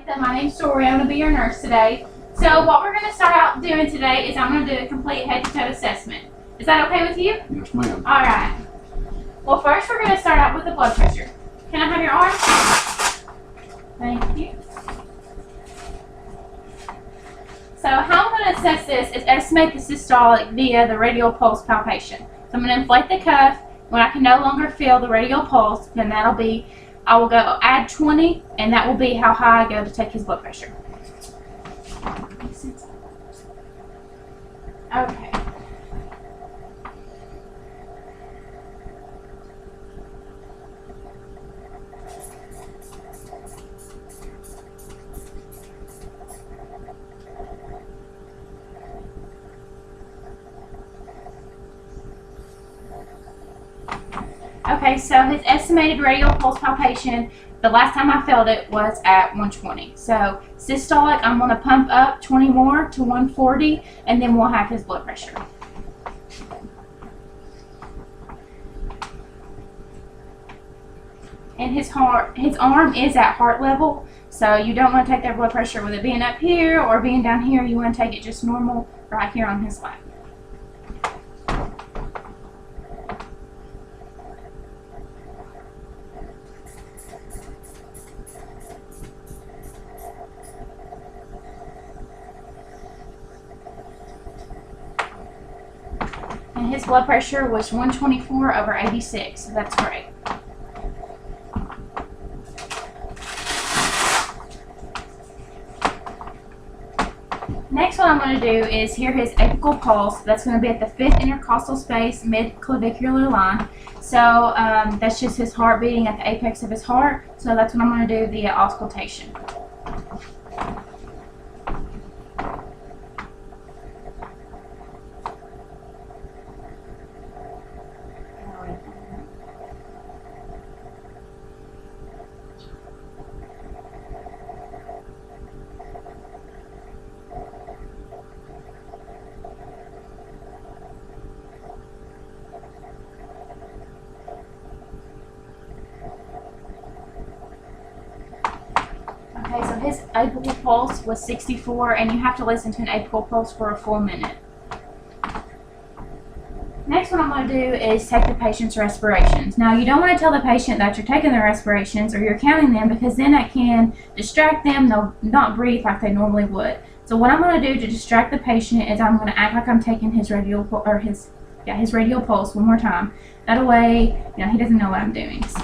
Latham. My name's Tori. I'm going to be your nurse today. So what we're going to start out doing today is I'm going to do a complete head-to-toe assessment. Is that okay with you? Yes, ma'am. All right. Well, first we're going to start out with the blood pressure. Can I have your arm? Thank you. So how I'm going to assess this is estimate the systolic via the radial pulse palpation. So I'm going to inflate the cuff. When I can no longer feel the radial pulse, then that'll be, I will go add 20, and that will be how high I go to take his blood pressure. Okay. Okay, so his estimated radial pulse palpation, the last time I felt it was at 120. So systolic, I'm going to pump up 20 more to 140, and then we'll have his blood pressure. And his arm is at heart level, so you don't want to take their blood pressure with it being up here or being down here. You want to take it just normal right here on his lap. And his blood pressure was 124/86, so that's great. Next, what I'm going to do is hear his apical pulse. That's going to be at the 5th intercostal space, mid-clavicular line. So that's just his heart beating at the apex of his heart. So that's what I'm going to do via auscultation. Okay, so his apical pulse was 64, and you have to listen to an apical pulse for a full minute. Next, what I'm going to do is take the patient's respirations. Now, you don't want to tell the patient that you're taking their respirations or you're counting them, because then that can distract them. They'll not breathe like they normally would. So what I'm going to do to distract the patient is I'm going to act like I'm taking his radial pulse one more time. That way, he doesn't know what I'm doing. So.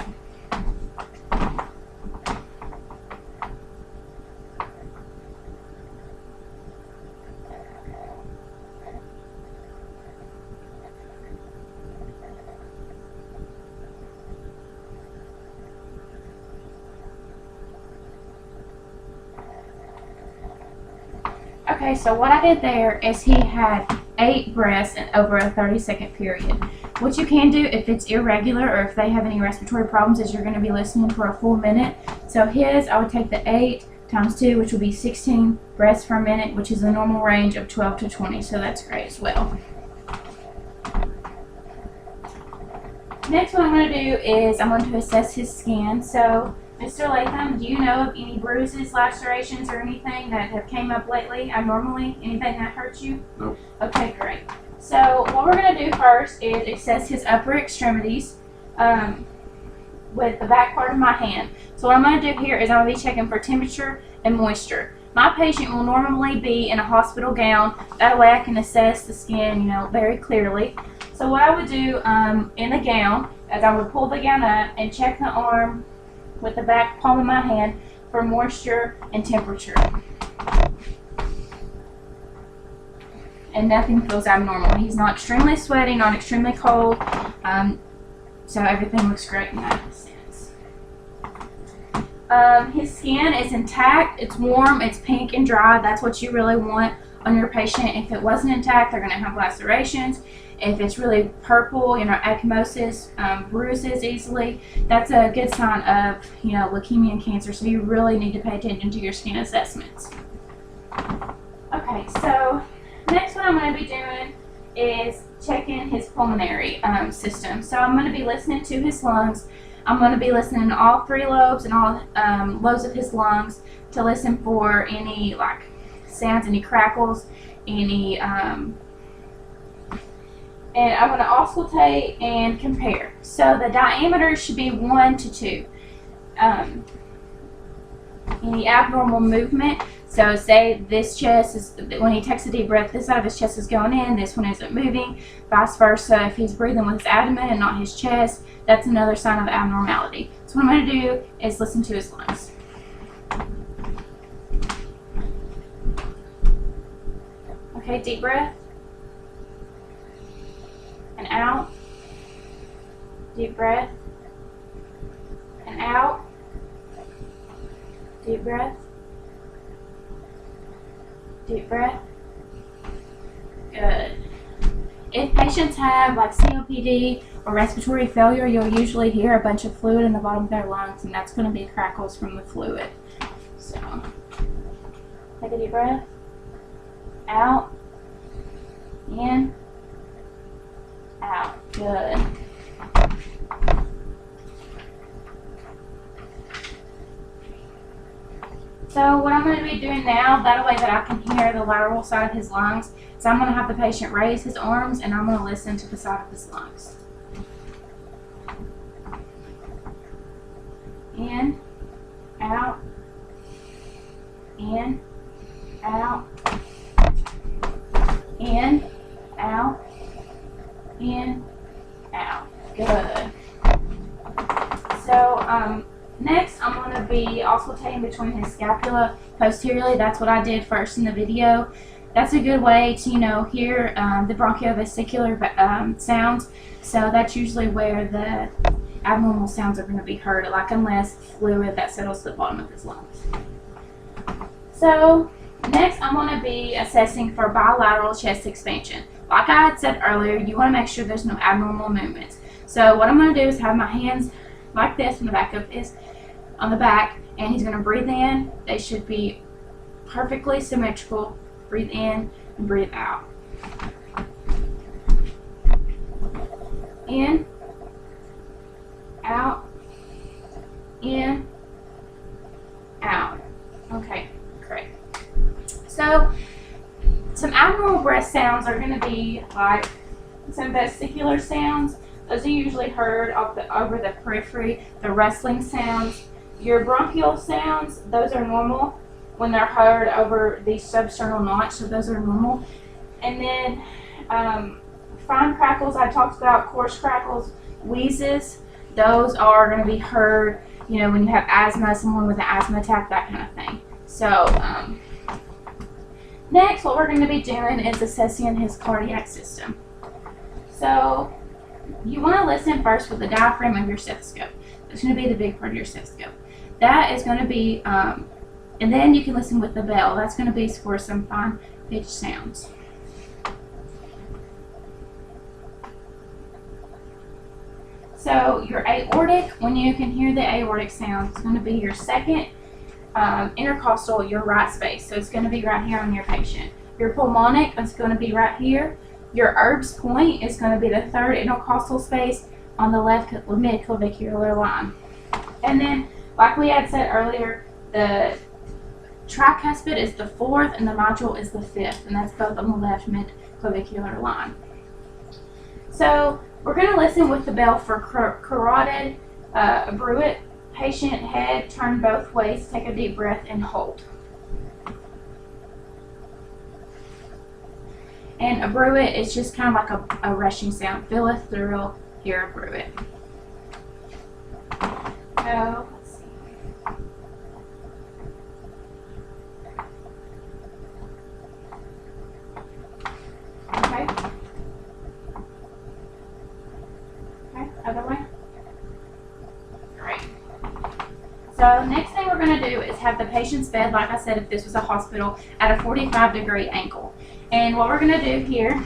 Okay, so what I did there is he had 8 breaths in over a 30-second period. What you can do if it's irregular or if they have any respiratory problems is you're going to be listening for a full minute. So I would take the 8 times 2, which would be 16 breaths per minute, which is the normal range of 12 to 20, so that's great as well. Next, what I'm going to do is I'm going to assess his skin. So, Mr. Latham, do you know of any bruises, lacerations, or anything that have came up lately abnormally? Anything that hurts you? Nope. Okay, great. So what we're going to do first is assess his upper extremities with the back part of my hand. So what I'm going to do here is I'm going to be checking for temperature and moisture. My patient will normally be in a hospital gown. That way I can assess the skin, very clearly. So what I would do in the gown is I would pull the gown up and check the arm with the back palm of my hand for moisture and temperature. And nothing feels abnormal. He's not extremely sweaty, not extremely cold, so everything looks great in that sense. His skin is intact, it's warm, it's pink and dry. That's what you really want on your patient. If it wasn't intact, they're going to have lacerations. If it's really purple, ecchymosis, bruises easily, that's a good sign of, leukemia and cancer. So you really need to pay attention to your skin assessments. Okay, so next what I'm going to be doing is checking his pulmonary system. So I'm going to be listening to his lungs. I'm going to be listening to all 3 lobes and all lobes of his lungs to listen for any like sounds, any crackles, any and I'm going to auscultate and compare. So the diameter should be 1 to 2. Any abnormal movement, so say this chest is, when he takes a deep breath, this side of his chest is going in, this one isn't moving, vice versa. If he's breathing with his abdomen and not his chest, that's another sign of abnormality. So what I'm going to do is listen to his lungs. Okay, deep breath. And out. Deep breath. And out. Deep breath. Deep breath. Good. If patients have like COPD or respiratory failure, you'll usually hear a bunch of fluid in the bottom of their lungs, and that's going to be crackles from the fluid. So, take a deep breath. Out. In. Out. Good. So what I'm going to be doing now, that way that I can hear the lateral side of his lungs, so I'm going to have the patient raise his arms and I'm going to listen to the side of his lungs. In, out, in, out, in, out, in, out. Good. So, next, I'm going to be auscultating between his scapula posteriorly. That's what I did first in the video. That's a good way to, hear the bronchiovesicular sounds. So that's usually where the abnormal sounds are going to be heard, like unless fluid that settles to the bottom of his lungs. So next, I'm going to be assessing for bilateral chest expansion. Like I had said earlier, you want to make sure there's no abnormal movements. So what I'm going to do is have my hands like this on the back, and he's going to breathe in. They should be perfectly symmetrical. Breathe in and breathe out. In, out, in, out. Okay, great. So some abnormal breath sounds are going to be like some vesicular sounds. Those are usually heard over the periphery. The rustling sounds. Your bronchial sounds, those are normal when they're heard over the substernal notch, so those are normal. And then fine crackles, I talked about coarse crackles, wheezes, those are going to be heard, when you have asthma, someone with an asthma attack, that kind of thing. So next, what we're going to be doing is assessing his cardiac system. So you want to listen first with the diaphragm of your stethoscope. That's going to be the big part of your stethoscope. That is going to be, and then you can listen with the bell. That's going to be for some fine pitch sounds. So your aortic, when you can hear the aortic sound, it's going to be your second intercostal, your right space. So it's going to be right here on your patient. Your pulmonic is going to be right here. Your Erb's point is going to be the third intercostal space on the left mid-clavicular line. And then, like we had said earlier, the tricuspid is the fourth and the mitral is the fifth, and that's both on the left mid-clavicular line. So we're going to listen with the bell for carotid bruit. Patient head turn both ways, take a deep breath and hold. And a bruit is just kind of like a rushing sound. Feel a thrill, hear a bruit. So, let's see. Okay. Okay, other way. Great. So next thing we're going to do is have the patient's bed, like I said, if this was a hospital, at a 45-degree angle. And what we're going to do here,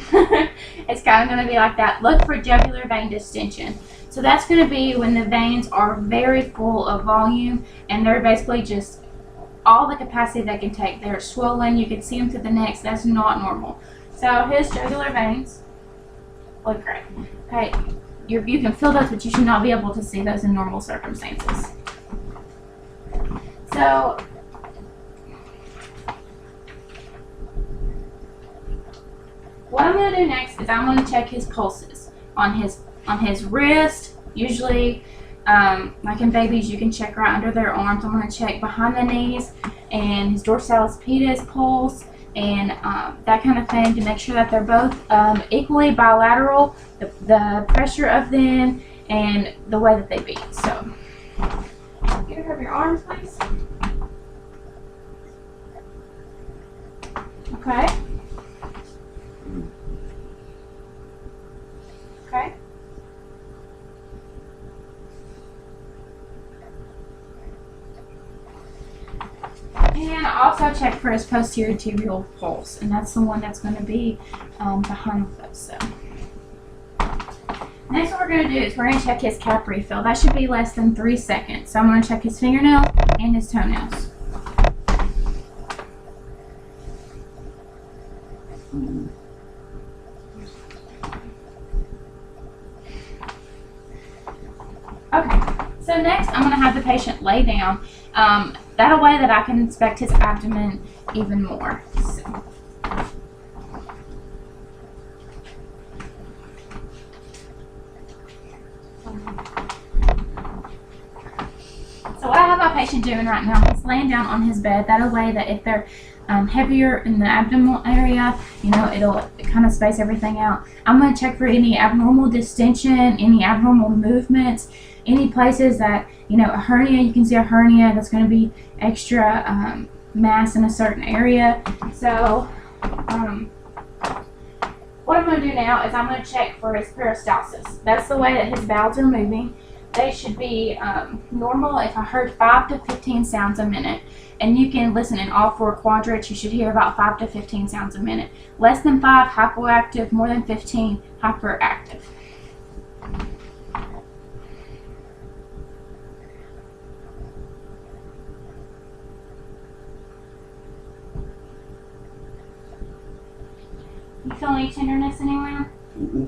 it's kind of going to be like that. Look for jugular vein distension. So that's going to be when the veins are very full of volume and they're basically just all the capacity they can take. They're swollen. You can see them to the neck. So that's not normal. So his jugular veins look great. Okay, you can feel those, but you should not be able to see those in normal circumstances. So what I'm going to do next is I'm going to check his pulses on his wrist. Usually, like in babies, you can check right under their arms. I'm going to check behind the knees and his dorsalis pedis pulse and that kind of thing to make sure that they're both equally bilateral, the pressure of them and the way that they beat. So, get her your arms, please. Okay. Okay. And also check for his posterior tibial pulse, and that's the one that's going to be behind the foot. So next, what we're going to do is we're going to check his cap refill. That should be less than 3 seconds. So I'm going to check his fingernail and his toenails. Okay, so next I'm going to have the patient lay down. That way that I can inspect his abdomen even more. So what I have my patient doing right now, he's laying down on his bed. That way that if they're heavier in the abdominal area, you know, it'll kind of space everything out. I'm going to check for any abnormal distension, any abnormal movements, any places that, you know, a hernia, you can see a hernia that's going to be extra mass in a certain area. So what I'm going to do now is I'm going to check for his peristalsis. That's the way that his bowels are moving. They should be normal. If I heard 5 to 15 sounds a minute, and you can listen in all 4 quadrants, you should hear about 5 to 15 sounds a minute. Less than 5, hypoactive. More than 15, hyperactive. You feel any tenderness anywhere? Mm-hmm.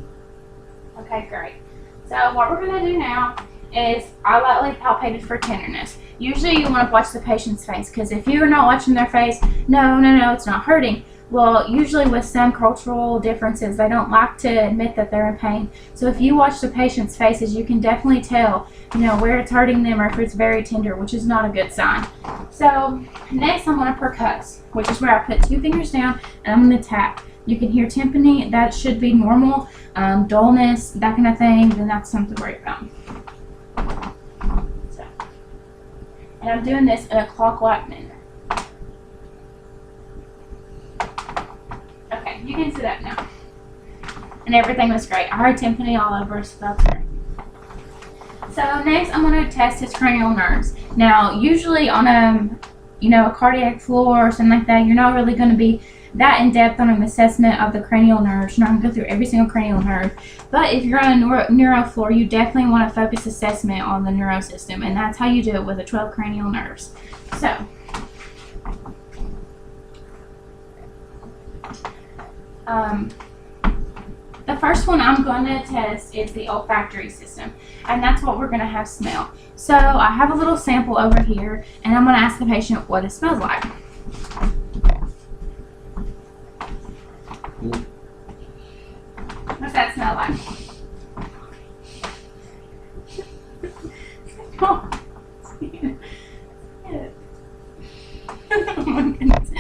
Okay, great. So what we're going to do now is I lightly palpated for tenderness. Usually you want to watch the patient's face, because if you're not watching their face, no, it's not hurting. Well, usually with some cultural differences, they don't like to admit that they're in pain. So if you watch the patient's faces, you can definitely tell, you know, where it's hurting them or if it's very tender, which is not a good sign. So next I'm going to percuss, which is where I put 2 fingers down and I'm going to tap. You can hear tympany, that should be normal. Dullness, that kind of thing, then that's something to worry about. So, and I'm doing this in a clockwise manner. Okay, you can sit up now. And everything was great. I heard tympany all over, so that's great. So next, I'm going to test his cranial nerves. Now, usually on a cardiac floor or something like that, you're not really going to be that in depth on an assessment of the cranial nerves. You're not going to go through every single cranial nerve. But if you're on a neuro floor, you definitely want to focus assessment on the neurosystem, and that's how you do it with the 12 cranial nerves. So, the first one I'm going to test is the olfactory system, and that's what we're going to have smell. So I have a little sample over here, and I'm going to ask the patient what it smells like. What's that smell like? Oh my goodness.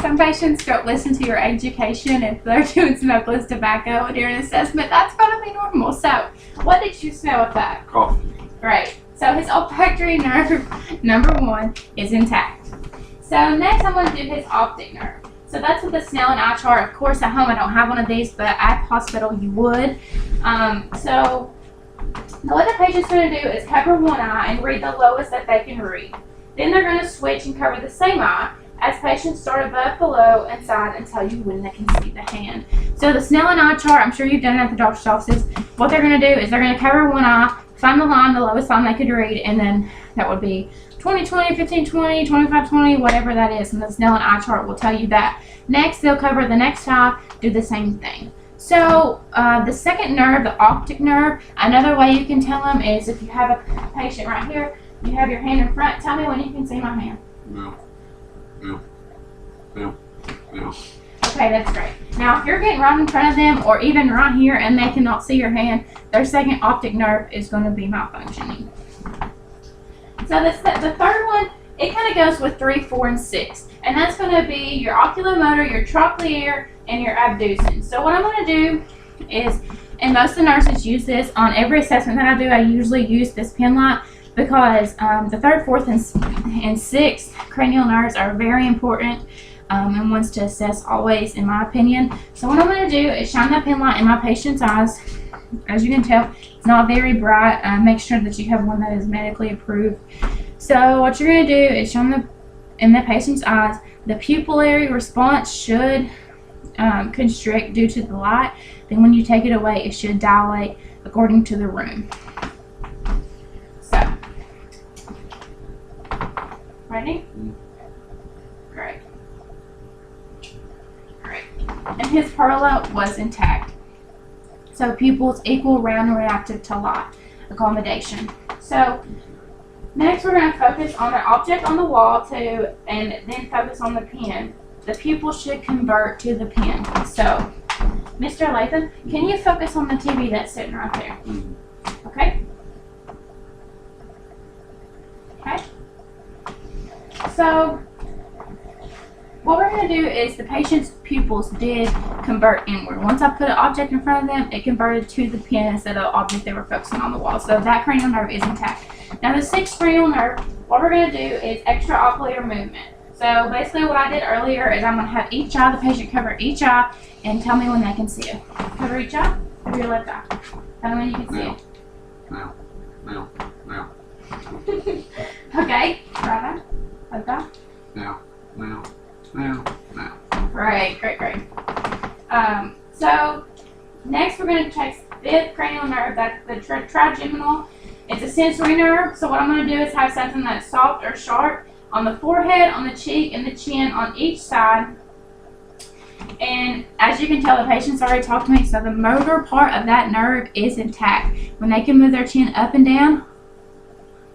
Some patients don't listen to your education if they're doing smokeless tobacco during assessment. That's going to be normal. So, what did you smell with that? Coffee. Great. So his olfactory nerve, number 1, is intact. So next I'm going to do his optic nerve. So that's with the Snellen eye chart. Of course, at home I don't have one of these, but at hospital you would. So what the patient's going to do is cover one eye and read the lowest that they can read. Then they're going to switch and cover the same eye as patients start above, below, and side and tell you when they can see the hand. So the Snellen eye chart, I'm sure you've done it at the doctor's offices. What they're going to do is they're going to cover one eye, find the line, the lowest line they could read, and then that would be 20/20, 15/20, 25/20, whatever that is, and the Snellen eye chart will tell you that. Next, they'll cover the next eye, do the same thing. So the second nerve, the optic nerve, another way you can tell them is if you have a patient right here, you have your hand in front. Tell me when you can see my hand. No. No. No. No. Okay, that's great. Now, if you're getting right in front of them or even right here and they cannot see your hand, their second optic nerve is going to be malfunctioning. So the third one, it kind of goes with 3, 4, and 6. And that's going to be your oculomotor, your trochlear, and your abducens. So what I'm going to do is, and most of the nurses use this on every assessment that I do, I usually use this pen light because the 3rd, 4th, and 6th cranial nerves are very important and ones to assess always, in my opinion. So what I'm going to do is shine that pen light in my patient's eyes. As you can tell, it's not very bright. Make sure that you have one that is medically approved. So what you're going to do is shine in the patient's eyes. The pupillary response should constrict due to the light. Then when you take it away, it should dilate according to the room. So, ready? Great. Great. And his perla was intact. So pupils equal, round, and reactive to light accommodation. So next we're going to focus on the object on the wall too, and then focus on the pen. The pupil should convert to the pen. So, Mr. Latham, can you focus on the TV that's sitting right there? Okay? Okay? So, what we're going to do is the patient's pupils did convert inward. Once I put an object in front of them, it converted to the pen instead of the object they were focusing on the wall. So that cranial nerve is intact. Now the 6th cranial nerve, what we're going to do is extraocular movement. So basically what I did earlier is I'm going to have each eye, the patient cover each eye, and tell me when they can see it. Cover each eye, cover your left eye. Tell me when you can see it. Now. Now. Now. Okay, right eye, left eye. Now. Now. Now. Now. Great, great, great. So next we're going to check 5th cranial nerve, that's the trigeminal. It's a sensory nerve, so what I'm going to do is have something that's soft or sharp on the forehead, on the cheek, and the chin on each side. And as you can tell, the patient's already talked to me, so the motor part of that nerve is intact. When they can move their chin up and down,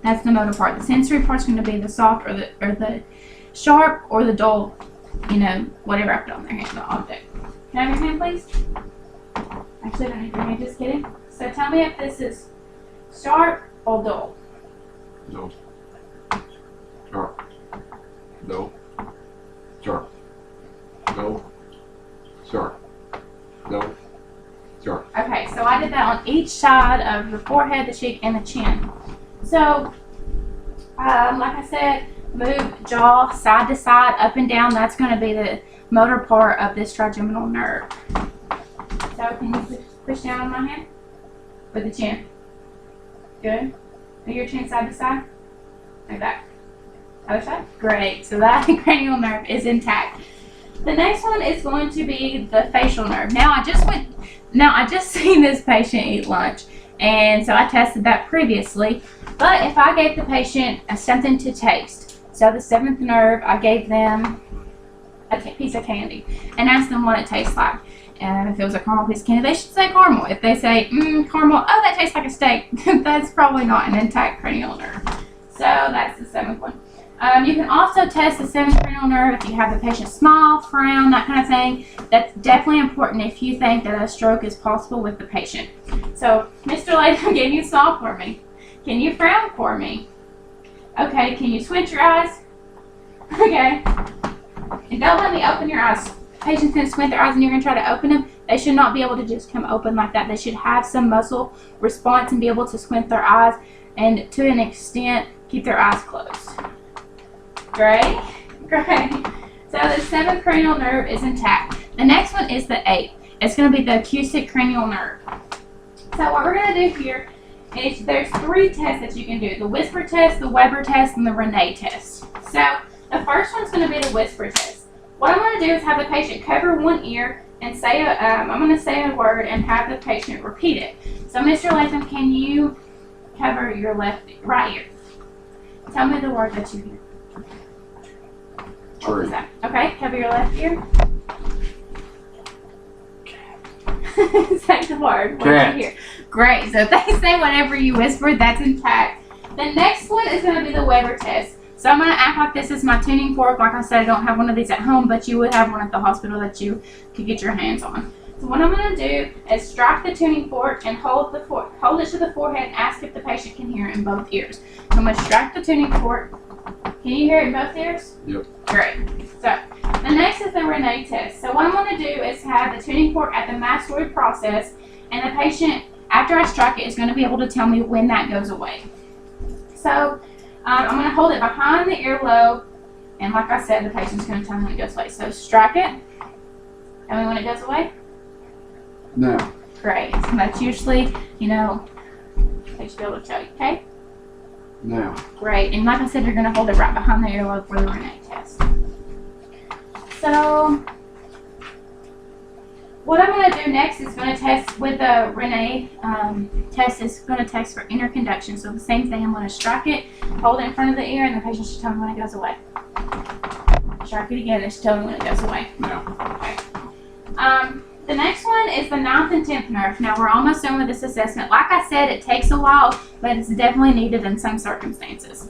that's the motor part. The sensory part's going to be the soft or the sharp or the dull, you know, whatever I put on their hand, the object. Can I have your hand, please? Actually, I don't need your hand, just kidding. So tell me if this is sharp or dull. No. Sharp. No. Sharp. No. Sharp. No. Sharp. Okay, so I did that on each side of the forehead, the cheek, and the chin. So, like I said, move jaw side to side, up and down. That's going to be the motor part of this trigeminal nerve. So, can you push down on my hand? With the chin. Good. Move your chin side to side. Like that. Other side. Great. So that cranial nerve is intact. The next one is going to be the facial nerve. Now I just seen this patient eat lunch, and so I tested that previously. But if I gave the patient something to taste, so the 7th nerve, I gave them a piece of candy and asked them what it tastes like. And if it was a caramel piece of candy, they should say caramel. If they say caramel, oh, that tastes like a steak, that's probably not an intact cranial nerve. So that's the 7th one. You can also test the 7th cranial nerve if you have the patient smile, frown, that kind of thing. That's definitely important if you think that a stroke is possible with the patient. So, Mr. Latham, can you smile for me? Can you frown for me? Okay, can you squint your eyes? Okay. And don't let me open your eyes. Patients can squint their eyes and you're going to try to open them. They should not be able to just come open like that. They should have some muscle response and be able to squint their eyes and to an extent keep their eyes closed. Great, great. So the 7th cranial nerve is intact. The next one is the 8th. It's going to be the acoustic cranial nerve. So what we're going to do here is there's 3 tests that you can do. The whisper test, the Weber test, and the Rene test. So the first one's going to be the whisper test. What I'm going to do is have the patient cover one ear and say, I'm going to say a word and have the patient repeat it. So Mr. Latham, can you cover your right ear? Tell me the word that you hear. What was that? Okay, cover your left ear. Say the word. What Cat. did you hear? Great. So if they say whatever you whispered, that's intact. The next one is going to be the Weber test. So I'm going to act like this is my tuning fork. Like I said, I don't have one of these at home, but you would have one at the hospital that you could get your hands on. So what I'm going to do is strike the tuning fork and hold it to the forehead and ask if the patient can hear it in both ears. So I'm going to strike the tuning fork. Can you hear it in both ears? Yep. Great. So the next is the Rene test. So what I'm going to do is have the tuning fork at the mastoid process, and the patient, after I strike it, is going to be able to tell me when that goes away. So I'm going to hold it behind the earlobe, and like I said, the patient's going to tell me when it goes away. So strike it. Tell me when it goes away. Now. Great. So that's usually, they should be able to tell you, okay? Now. Great. And like I said, you're going to hold it right behind the earlobe for the Rene test. So what I'm going to do next is going to test with the Rene test. Is going to test for interconduction. So the same thing, I'm going to strike it, hold it in front of the ear, and the patient should tell me when it goes away. Strike it again, and should tell me when it goes away. Now. Okay. The next one is the 9th and 10th nerve. Now we're almost done with this assessment. Like I said, it takes a while, but it's definitely needed in some circumstances.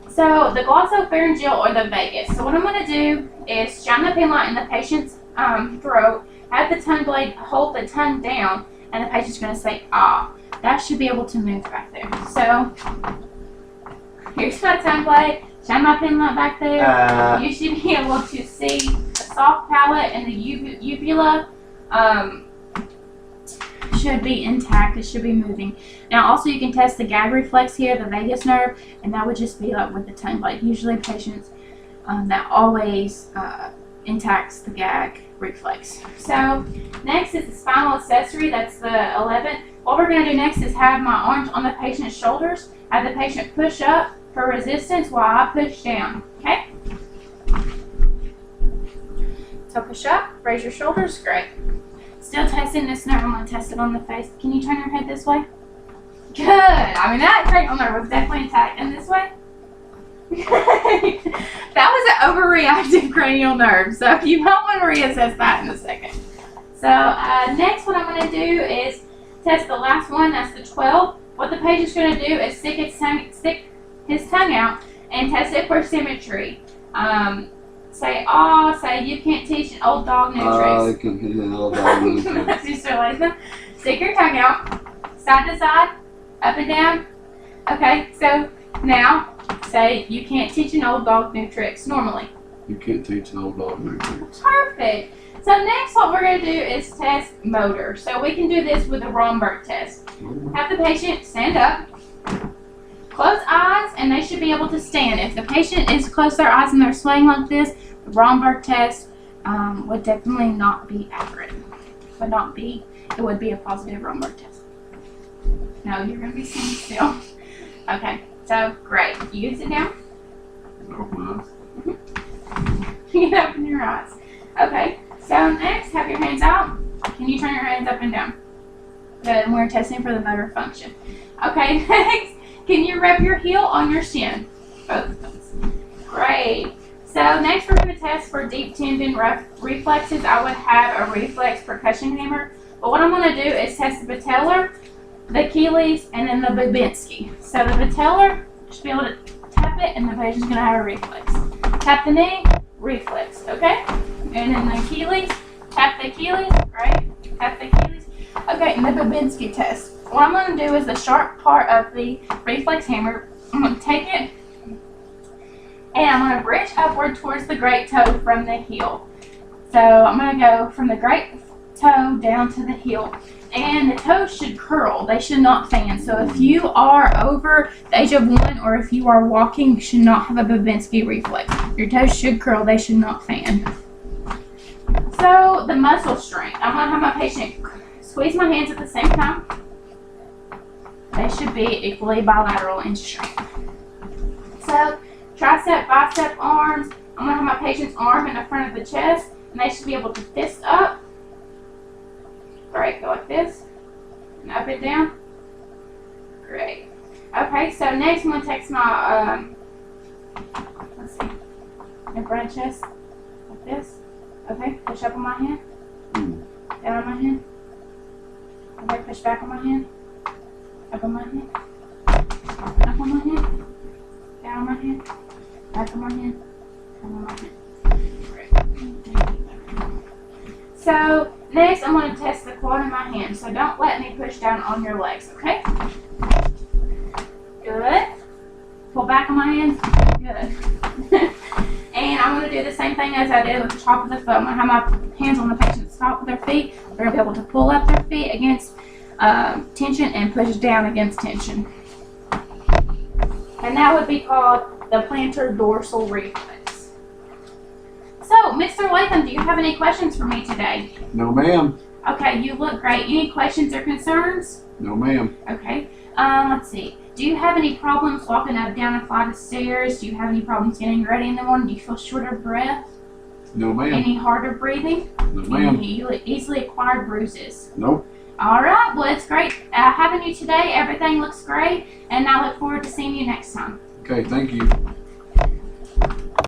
So the glossopharyngeal or the vagus. So what I'm going to do is shine the pen light in the patient's throat, have the tongue blade hold the tongue down, and the patient's going to say ah. That should be able to move back there. So here's my tongue blade. Shine my pen light back there. You should be able to see the soft palate and the uvula. Should be intact. It should be moving. Now also you can test the gag reflex here, the vagus nerve, and that would just be like with the tongue blade. Usually patients that always intacts the gag reflex. So next is the spinal accessory. That's the 11th. What we're going to do next is have my arms on the patient's shoulders, have the patient push up for resistance while I push down. Okay? So push up, raise your shoulders. Great. Still testing this nerve. I'm going to test it on the face. Can you turn your head this way? Good. I mean, that cranial nerve was definitely intact. And this way? That was an overreactive cranial nerve. So you might want to reassess that in a second. So next what I'm going to do is test the last one. That's the 12. What the patient's going to do is stick his tongue out and test it for symmetry. Say ah, say you can't teach an old dog new tricks. I can teach an old dog new tricks. That's just so Latham. Stick your tongue out, side to side, up and down. Okay, so now say you can't teach an old dog new tricks normally. You can't teach an old dog new tricks. Perfect. So next what we're going to do is test motor. So we can do this with the Romberg test. Have the patient stand up, close eyes, and they should be able to stand. If the patient is close their eyes and they're swaying like this, the Romberg test would definitely not be accurate. It would be a positive Romberg test. No, you're going to be standing still. Okay, so great. You can sit down. Open You can open your eyes. Okay, so next, have your hands out. Can you turn your hands up and down? Good, and we're testing for the motor function. Okay, next, can you rub your heel on your shin? Both of them. Great. So next we're going to test for deep tendon reflexes. I would have a reflex percussion hammer. But what I'm going to do is test the patellar, the Achilles, and then the Babinski. So the patellar, should be able to tap it, and the patient's going to have a reflex. Tap the knee, reflex, okay? And then the Achilles, tap the Achilles, right? Tap the Achilles. Okay, and the Babinski test. What I'm going to do is the sharp part of the reflex hammer, I'm going to take it, and I'm going to bridge upward towards the great toe from the heel. So I'm going to go from the great toe down to the heel. And the toes should curl. They should not fan. So if you are over the age of 1 or if you are walking, you should not have a Babinski reflex. Your toes should curl. They should not fan. So the muscle strength. I'm going to have my patient squeeze my hands at the same time. They should be equally bilateral in strength. So tricep, bicep, arms. I'm going to have my patient's arm in the front of the chest, and they should be able to fist up. Great, go like this, and up and down. Great. Okay, so next I'm going to take my, let's see, in front of chest, like this. Okay, push up on my hand, down on my hand. Okay, push back on my hand. Up on my hand. Up on my hand. Down on my hand. Back on my hand. Down on my hand. So next I'm going to test the quad in my hand. So don't let me push down on your legs, okay? Good. Pull back on my hands. Good. And I'm going to do the same thing as I did with the top of the foot. I'm going to have my hands on the patient's top of their feet. They're going to be able to pull up their feet against tension and push down against tension. And that would be called the plantar dorsal reflex. So, Mr. Latham, do you have any questions for me today? No, ma'am. Okay, you look great. Any questions or concerns? No, ma'am. Okay. Let's see. Do you have any problems walking up down a flight of stairs? Do you have any problems getting ready in the morning? Do you feel short of breath? No, ma'am. Any harder breathing? No, ma'am. Any easily acquired bruises? Nope. All right. Well, it's great having you today. Everything looks great, and I look forward to seeing you next time. Okay, thank you.